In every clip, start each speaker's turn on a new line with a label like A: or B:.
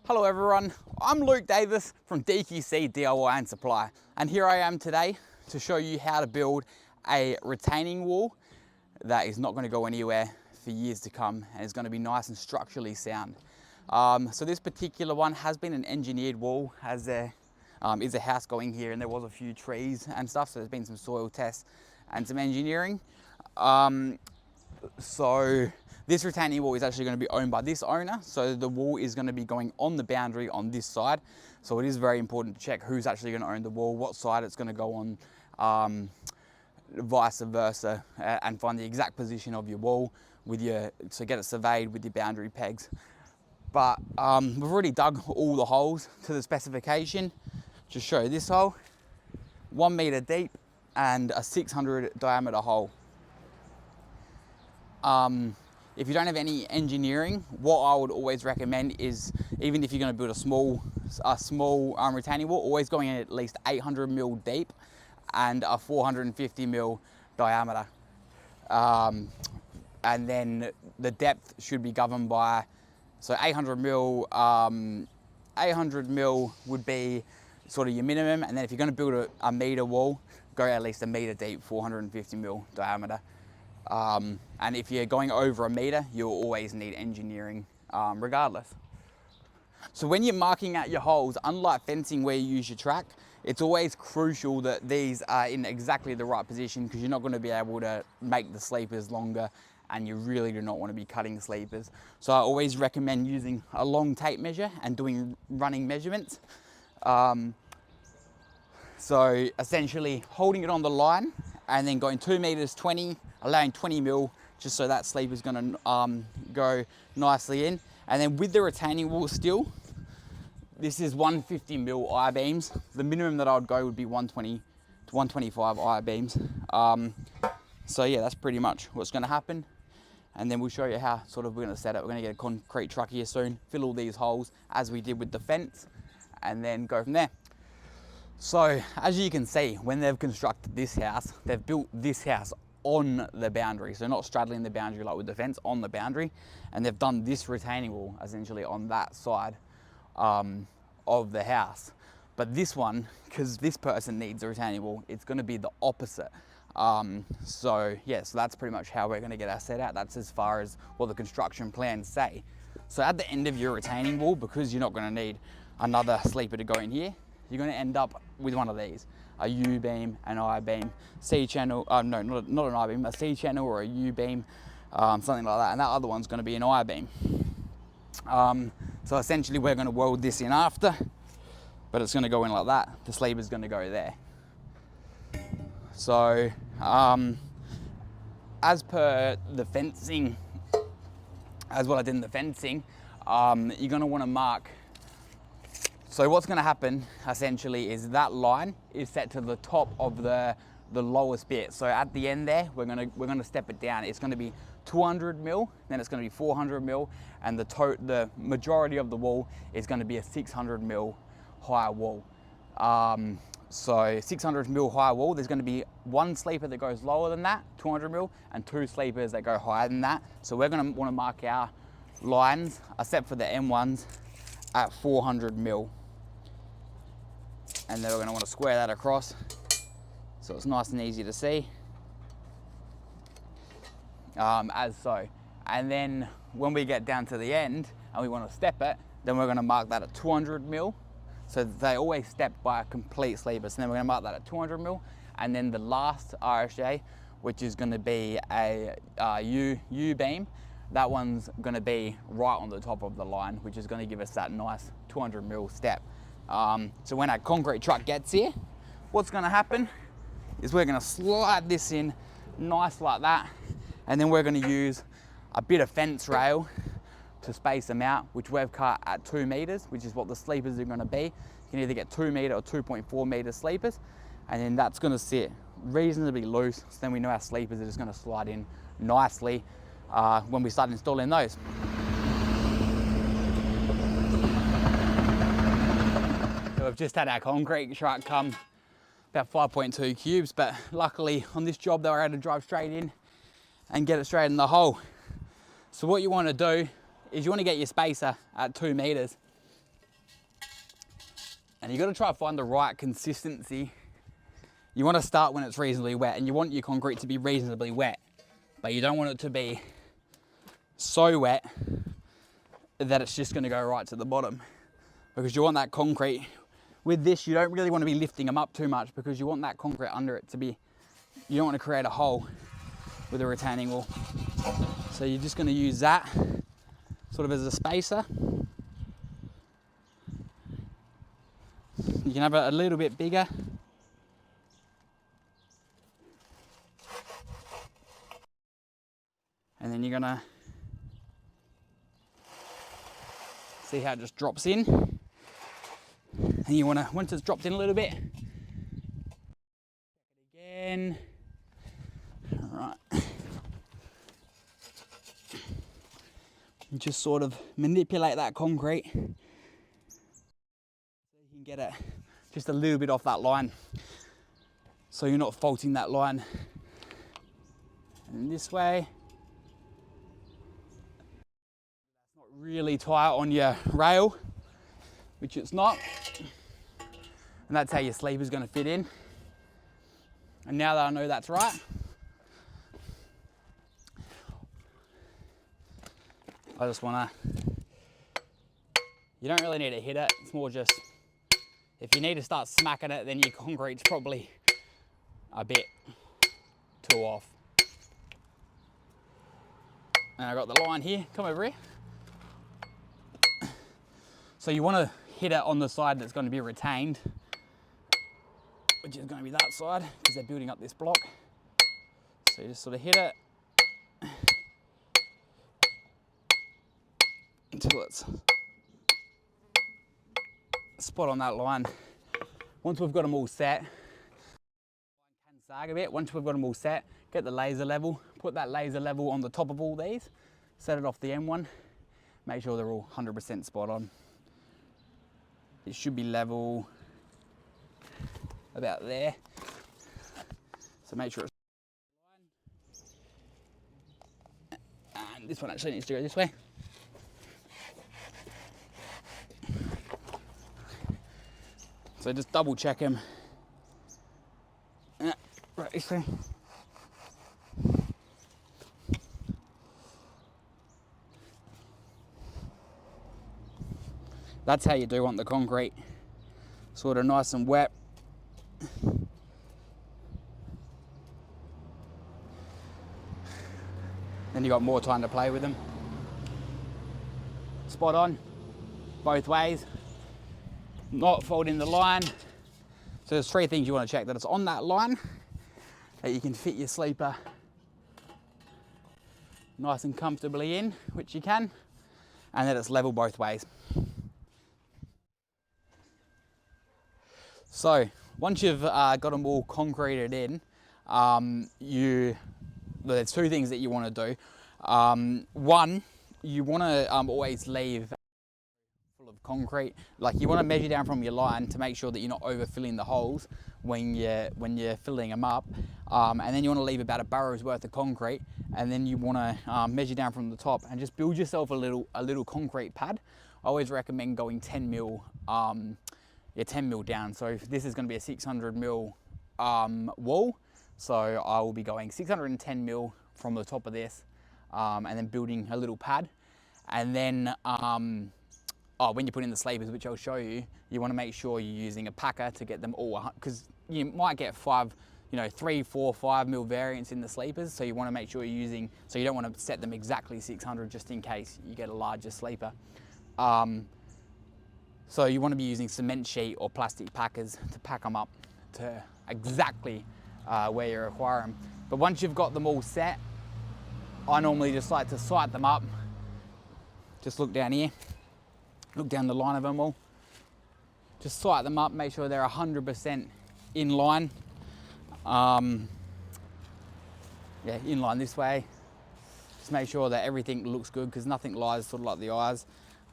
A: Hello everyone, I'm Luke Davis from DQC DIY and Supply, and here I am today to show you how to build a retaining wall that is not going to go anywhere for years to come and is going to be nice and structurally sound. So this particular one has been an engineered wall, as there is a house going here and there was a few trees and stuff, so there's been some soil tests and some engineering. So this retaining wall is actually going to be owned by this owner, so the wall is going to be going on the boundary on this side. So it is very important to check who's actually going to own the wall, what side it's going to go on, vice versa, and find the exact position of your wall with so get it surveyed with your boundary pegs. But we've already dug all the holes to the specification. Just show you this hole, 1 meter deep and a 600 diameter hole. If you don't have any engineering, what I would always recommend is, even if you're going to build a small retaining wall, always going in at least 800 mil deep and a 450 mil diameter. And then the depth should be governed by, so 800 mil would be sort of your minimum. And then if you're going to build a meter wall, go at least a meter deep, 450 mil diameter. And if you're going over a meter, you'll always need engineering regardless. So when you're marking out your holes, unlike fencing where you use your track, it's always crucial that these are in exactly the right position, because you're not going to be able to make the sleepers longer and you really do not want to be cutting sleepers. So I always recommend using a long tape measure and doing running measurements. So essentially holding it on the line and then going 2 meters 20, allowing 20 mil, just so that sleeper is going to go nicely in. And then with the retaining wall still, this is 150 mil I-beams. The minimum that I would go would be 120 to 125 I-beams. So yeah, that's pretty much what's going to happen. And then we'll show you how we're going to set it. We're going to get a concrete truck here soon, fill all these holes as we did with the fence, and then go from there. So as you can see, when they've constructed this house, they've built this house on the boundary. So not straddling the boundary like with the fence, on the boundary. And they've done this retaining wall essentially on that side of the house. But this one, because this person needs a retaining wall, it's going to be the opposite. So yeah, so that's pretty much how we're going to get our set out. That's as far as what the construction plans say. So at the end of your retaining wall, because you're not going to need another sleeper to go in here, you're going to end up with one of these, a U-beam, an I-beam, C-channel, no, not an I-beam, a C-channel or a U-beam, something like that, and that other one's going to be an I-beam. So essentially we're going to weld this in after, but it's going to go in like that. The sleeper's going to go there. So as per the fencing, as what I did in the fencing, you're going to want to mark. So what's going to happen essentially is that line is set to the top of the lowest bit. So at the end there, we're going to step it down. It's going to be 200 mil, then it's going to be 400 mil, and the majority of the wall is going to be a 600 mil high wall. So 600 mil high wall, there's going to be one sleeper that goes lower than that, 200 mil, and two sleepers that go higher than that. So we're going to want to mark our lines, except for the M1s, at 400 mil. And then we're going to want to square that across so it's nice and easy to see, as so. And then when we get down to the end and we want to step it, then we're going to mark that at 200 mil. So they always step by a complete sleeper. So then we're going to mark that at 200 mil. And then the last RSJ, which is going to be a U-beam, that one's going to be right on the top of the line, which is going to give us that nice 200 mil step. So when our concrete truck gets here, what's going to happen is we're going to slide this in nice like that, and then we're going to use a bit of fence rail to space them out, which we've cut at 2 meters, which is what the sleepers are going to be. You can either get 2 meter or 2.4 meter sleepers, and then that's going to sit reasonably loose, so then we know our sleepers are just going to slide in nicely when we start installing those. So we've just had our concrete truck come, about 5.2 cubes, but luckily on this job they were able to drive straight in and get it straight in the hole. So what you want to do is you want to get your spacer at 2 meters, And you got to try to find the right consistency. You want to start when it's reasonably wet, and you want your concrete to be reasonably wet, but you don't want it to be so wet that it's just going to go right to the bottom, because you want that concrete. With this, you don't really want to be lifting them up too much, because you want that concrete under it to be, you don't want to create a hole with a retaining wall. So you're just going to use that sort of as a spacer. You can have it a little bit bigger. And then you're gonna see how it just drops in. And you wanna, once it's dropped in a little bit, again. All right. And just sort of manipulate that concrete so you can get it just a little bit off that line, so you're not faulting that line. And this way, it's not really tight on your rail, which it's not, and that's how your sleeper is going to fit in. And now that I know that's right, I just want to, you don't really need to hit it, it's more just, if you need to start smacking it, then your concrete's probably a bit too off. And I got the line here, come over here. So you want to hit it on the side that's going to be retained, which is going to be that side, because they're building up this block. So you just sort of hit it until it's spot on that line. Once we've got them all set, can sag a bit. Once we've got them all set, get the laser level, put that laser level on the top of all these, set it off the M1, make sure they're all 100% spot on. It should be level about there. So make sure it's, and this one actually needs to go this way. So just double check them. Right this way. That's how you do want the concrete, sort of nice and wet. Then you got more time to play with them. Spot on, both ways. Not folding the line. So there's three things you want to check: that it's on that line, that you can fit your sleeper nice and comfortably in, which you can, and that it's level both ways. So once you've got them all concreted in, there's two things that you want to do. One, you want to always leave full of concrete. Like, you want to measure down from your line to make sure that you're not overfilling the holes when you're filling them up. And then you want to leave about a barrow's worth of concrete, and then you want to measure down from the top and just build yourself a little concrete pad. I always recommend going 10 mil. 10 mil down. So if this is going to be a 600 mil wall, so I will be going 610 mil from the top of this, and then building a little pad. And then when you put in the sleepers, which I'll show you, you want to make sure you're using a packer to get them all, because you might get 3, 4, 5 mil variance in the sleepers. So you want to make sure you're using, so you don't want to set them exactly 600 just in case you get a larger sleeper. So you want to be using cement sheet or plastic packers to pack them up to exactly where you require them. But once you've got them all set, I normally just like to sight them up. Just look down here, look down the line of them all. Just sight them up, make sure they're 100% in line. In line this way. Just make sure that everything looks good, because nothing lies sort of like the eyes.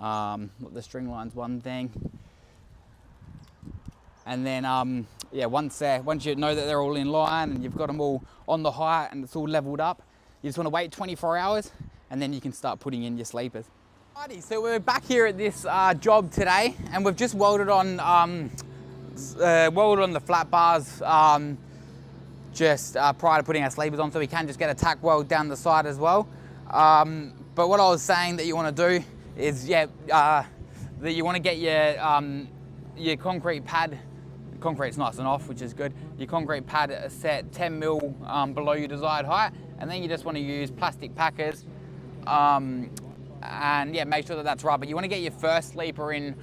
A: The string line's one thing. And then, once you know that they're all in line and you've got them all on the height and it's all leveled up, you just want to wait 24 hours, and then you can start putting in your sleepers. Alrighty, so we're back here at this job today, and we've just welded on the flat bars just prior to putting our sleepers on, so we can just get a tack weld down the side as well. But what I was saying that you want to do is, that you want to get your concrete pad. Concrete's nice and off, which is good. Your concrete pad set 10 mil below your desired height, and then you just want to use plastic packers. And yeah, make sure that that's right. But you want to get your first sleeper in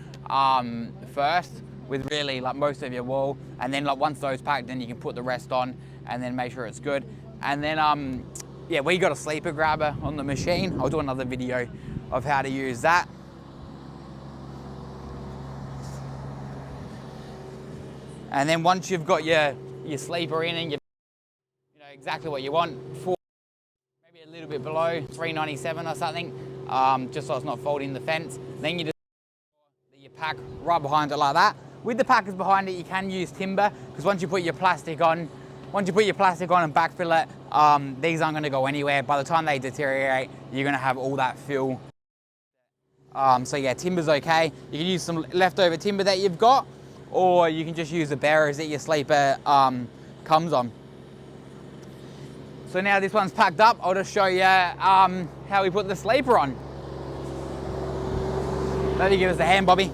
A: first with really like most of your wall, and then like once those packed, then you can put the rest on and then make sure it's good. And then yeah, we got a sleeper grabber on the machine. I'll do another video of how to use that. And then once you've got your sleeper in and you know exactly what you want, maybe a little bit below 397 or something, just so it's not folding the fence. Then you just your pack right behind it like that. With the packers behind it, you can use timber, because once you put your plastic on and backfill it, these aren't going to go anywhere. By the time they deteriorate, you're going to have all that fill. So yeah, timber's okay. You can use some leftover timber that you've got, or you can just use the bearers that your sleeper comes on. So now this one's packed up, I'll just show you how we put the sleeper on. Maybe give us a hand, Bobby.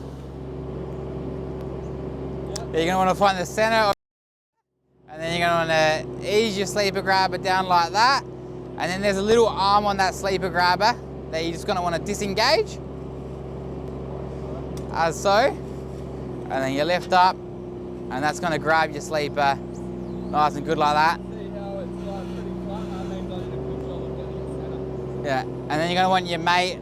A: You're going to want to find the center, and then you're going to want to ease your sleeper grabber down like that. And then there's a little arm on that sleeper grabber that you're just going to want to disengage, as so. And then you lift up, and that's going to grab your sleeper nice and good like that. Yeah, and then you're going to want your mate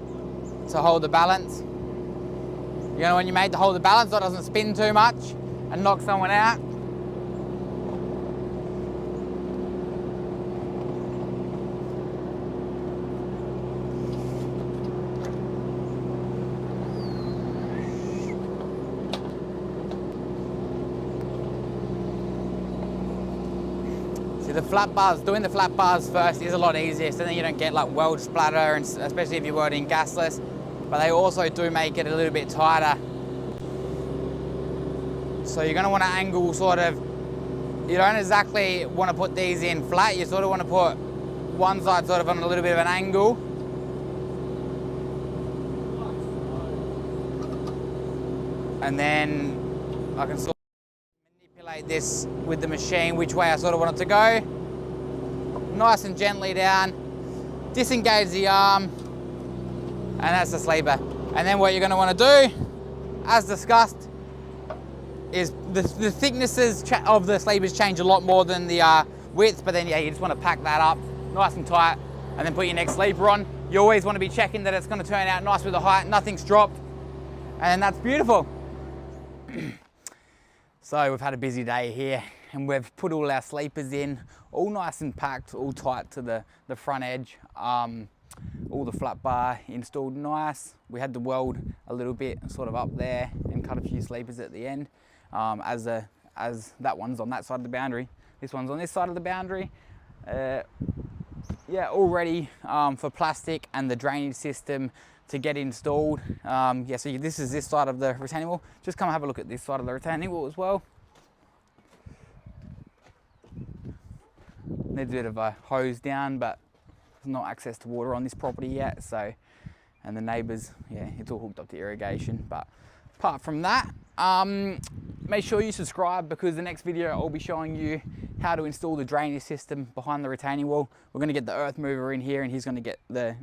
A: to hold the balance. You're going to want your mate to hold the balance so it doesn't spin too much and knock someone out. The flat bars, doing the flat bars first is a lot easier, so then you don't get like weld splatter, and especially if you're welding gasless. But they also do make it a little bit tighter. So you're going to want to angle sort of, you don't exactly want to put these in flat, you sort of want to put one side sort of on a little bit of an angle. And then I can sort of manipulate this with the machine which way I sort of want it to go. Nice and gently down, disengage the arm, and that's the sleeper. And then what you're going to want to do, as discussed, is the thicknesses of the sleepers change a lot more than the width, but then yeah, you just want to pack that up nice and tight and then put your next sleeper on. You always want to be checking that it's going to turn out nice with the height, nothing's dropped, and that's beautiful. So we've had a busy day here, and we've put all our sleepers in, all nice and packed, all tight to the front edge. All the flat bar installed nice. We had to weld a little bit sort of up there and cut a few sleepers at the end, as that one's on that side of the boundary. This one's on this side of the boundary. Yeah, all ready for plastic and the drainage system to get installed. Yeah, so this is this side of the retaining wall. Just come have a look at this side of the retaining wall as well. Needs a bit of a hose down, but there's not access to water on this property yet. So, and the neighbours, yeah, it's all hooked up to irrigation. But apart from that, make sure you subscribe, because the next video I'll be showing you how to install the drainage system behind the retaining wall. We're going to get the earth mover in here, and he's going to get the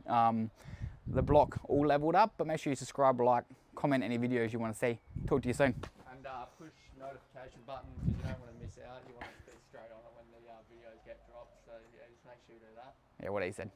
A: block all leveled up. But make sure you subscribe, like, comment any videos you want to see. Talk to you soon.
B: And push notification button, because you don't want to miss out. You want to be straight on it when the videos get dropped. So yeah, just make sure you do that.
A: Yeah, what he said.